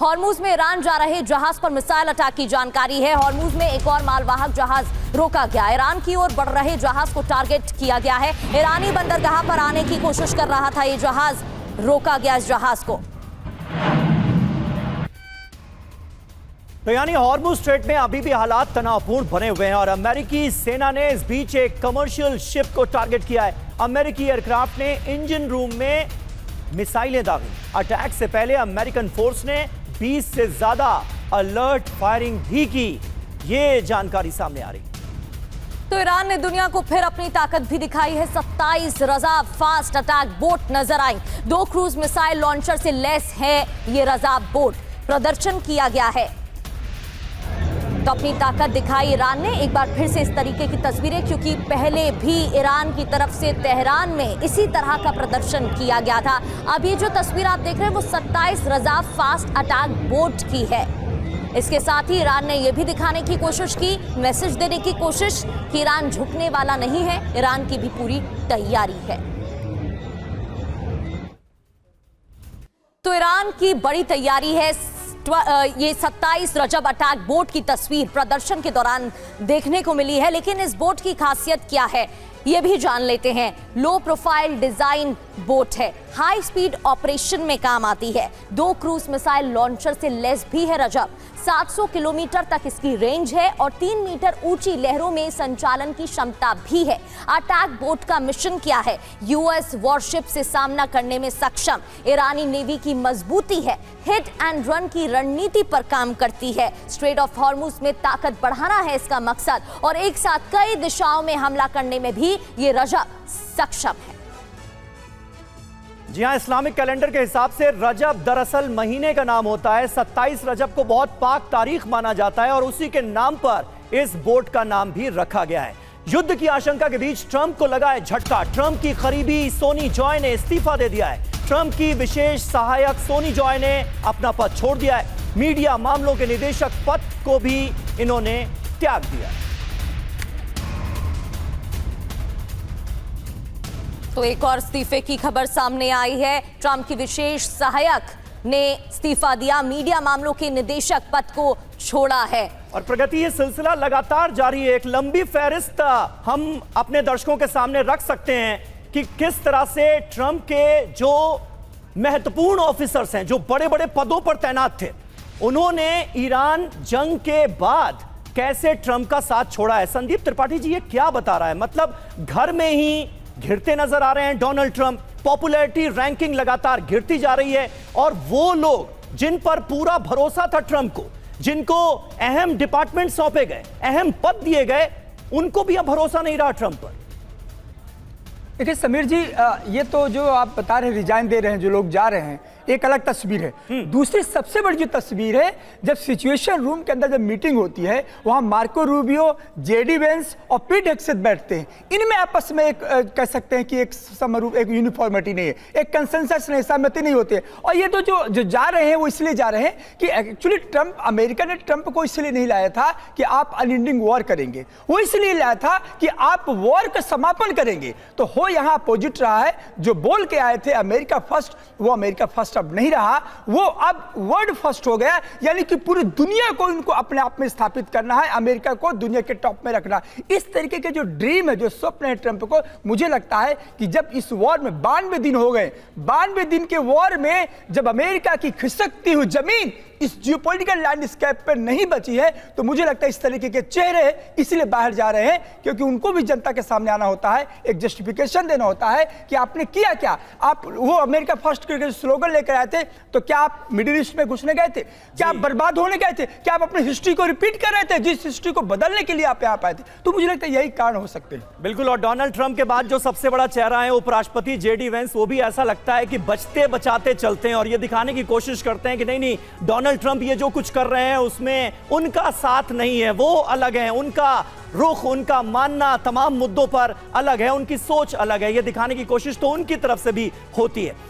Hormuz में Iran जा रहे जहाज पर मिसाइल अटैक की जानकारी है। हॉर्मुज में एक और मालवाहक जहाज रोका गया। ईरान की ओर बढ़ रहे जहाज को टारगेट किया गया है। ईरानी बंदरगाह पर आने की कोशिश कर रहा था ये जहाज, रोका गया इस जहाज को। तो यानी हॉर्मुज स्ट्रेट में अभी भी हालात तनावपूर्ण बने हुए हैं और अमेरिकी सेना ने इस बीच एक कमर्शियल शिप को टारगेट किया है। अमेरिकी एयरक्राफ्ट ने इंजन रूम में मिसाइलें दागी। अटैक से पहले अमेरिकन फोर्स ने 20 से ज्यादा अलर्ट फायरिंग भी की, ये जानकारी सामने आ रही। तो ईरान ने दुनिया को फिर अपनी ताकत भी दिखाई है। 27 रज़ा फास्ट अटैक बोट नजर आई। 2 क्रूज मिसाइल लॉन्चर से लैस है ये रज़ा बोट। प्रदर्शन किया गया है तो अपनी ताकत दिखाई ईरान ने। एक बार फिर से इस तरीके की तस्वीरें, क्योंकि पहले भी ईरान की तरफ से तेहरान में इसी तरह का प्रदर्शन किया गया था। अब ये जो तस्वीर आप देख रहे हैं वो 27 रज़ा फास्ट अटैक बोट की है। इसके साथ ही ईरान ने यह भी दिखाने की कोशिश की, मैसेज देने की कोशिश कि ईरान झुकने वाला नहीं है, ईरान की भी पूरी तैयारी है। तो ईरान की बड़ी तैयारी है। ये 27 रजब अटैक बोट की तस्वीर प्रदर्शन के दौरान देखने को मिली है। लेकिन इस बोट की खासियत क्या है ये भी जान लेते हैं। लो प्रोफाइल डिजाइन बोट है, हाई स्पीड ऑपरेशन में काम आती है। 2 क्रूज मिसाइल लॉन्चर से लैस भी है रजब। 700 किलोमीटर तक इसकी रेंज है और 3 मीटर ऊंची लहरों में संचालन की क्षमता भी है। अटैक बोट का मिशन क्या है? यूएस वॉरशिप से सामना करने में सक्षम ईरानी नेवी की मजबूती है। हिट एंड रन की रणनीति पर काम करती है। स्ट्रेट ऑफ हॉर्मुज में ताकत बढ़ाना है इसका मकसद, और एक साथ कई दिशाओं में हमला करने में भी ये रजब सक्षम है। जी हां, इस्लामिक कैलेंडर के हिसाब से रजब दरअसल महीने का नाम होता है। 27 रजब को बहुत पाक तारीख माना जाता है और उसी के नाम पर इस बोट का नाम भी रखा गया है। युद्ध की आशंका के बीच ट्रंप को लगा है झटका। ट्रंप की करीबी सोनी जॉय ने इस्तीफा दे दिया है। ट्रंप की विशेष सहायक सोनी जॉय ने अपना पद छोड़ दिया है। मीडिया मामलों के निदेशक पद को भी इन्होंने त्याग दिया। तो एक और इस्तीफे की खबर सामने आई है। ट्रंप की विशेष सहायक ने इस्तीफा दिया, मीडिया मामलों के निदेशक पद को छोड़ा है। और प्रगति, ये सिलसिला लगातार जारी है। एक लंबी फहरिस्त हम अपने दर्शकों के सामने रख सकते हैं कि किस तरह से ट्रंप के जो महत्वपूर्ण ऑफिसर्स हैं, जो बड़े बड़े पदों पर तैनात थे, उन्होंने ईरान जंग के बाद कैसे ट्रंप का साथ छोड़ा है। संदीप त्रिपाठी जी, ये क्या बता रहा है? मतलब घर में ही घिरते नजर आ रहे हैं डोनाल्ड ट्रंप, पॉपुलैरिटी रैंकिंग लगातार गिरती जा रही है, और वो लोग जिन पर पूरा भरोसा था ट्रंप को, जिनको अहम डिपार्टमेंट सौंपे गए, अहम पद दिए गए, उनको भी अब भरोसा नहीं रहा ट्रंप पर। देखिए समीर जी, ये तो जो आप बता रहे हैं, रिजाइन दे रहे हैं जो लोग जा रहे हैं, एक अलग तस्वीर है। दूसरी सबसे बड़ी जो तस्वीर है, जब सिचुएशन रूम के अंदर जब मीटिंग होती है, वहां मार्को रूबियो, जेडी वेंस और पीट हेग्सेथ बैठते हैं। इनमें आपस में एक कह सकते हैं कि एक समरूप, एक यूनिफॉर्मिटी नहीं है, एक कंसेंसस नहीं, सहमति नहीं होती है। और ये तो जो जा रहे हैं वो इसलिए जा रहे हैं कि एक्चुअली ट्रंप, अमेरिका ने ट्रंप को इसलिए नहीं लाया था कि आप अनएंडिंग वॉर करेंगे, वो इसलिए लाया था कि आप वॉर का समापन करेंगे। तो हो यहां अपोजिट रहा है। जो बोल के आए थे अमेरिका फर्स्ट, वो अमेरिका फर्स्ट अब नहीं रहा, वो अब वर्ल्ड फर्स्ट हो गया। यानी कि पूरी दुनिया को इनको अपने आप में स्थापित करना है, अमेरिका को दुनिया के टॉप में रखना। इस तरीके के जो ड्रीम है, जो स्वप्न है ट्रंप को, मुझे लगता है कि जब इस वॉर में 92 दिन हो गए, 92 दिन के वॉर में जब अमेरिका की खिसकती हुई जमीन इस जियोपॉलिटिकल लैंडस्केप पर नहीं बची है, तो मुझे लगता है इस तरीके के चेहरे इसलिए बाहर जा रहे हैं, क्योंकि उनको भी जनता के सामने आना होता है, एक जस्टिफिकेशन देना होता है कि आपने किया क्या। आप वो अमेरिका फर्स्ट करके स्लोगन लेकर आए थे, तो क्या आप मिडिल ईस्ट में घुसने गए थे? क्या आप बर्बाद होने गए थे? क्या आप अपनी हिस्ट्री को रिपीट कर रहे थे, जिस हिस्ट्री को बदलने के लिए आप यहाँ पाए थे? तो मुझे लगता है यही कारण हो सकते हैं। बिल्कुल। और डोनाल्ड ट्रंप के बाद जो सबसे बड़ा चेहरा है उपराष्ट्रपति जेडी वेंस, वो भी ऐसा लगता है कि बचते बचाते चलते हैं और ये दिखाने की कोशिश करते हैं कि नहीं, डोनाल्ड ट्रंप ये जो कुछ कर रहे हैं उसमें उनका साथ नहीं है, वो अलग है, उनका रुख, उनका मानना तमाम मुद्दों पर अलग है, उनकी सोच अलग है। ये दिखाने की कोशिश तो उनकी तरफ से भी होती है।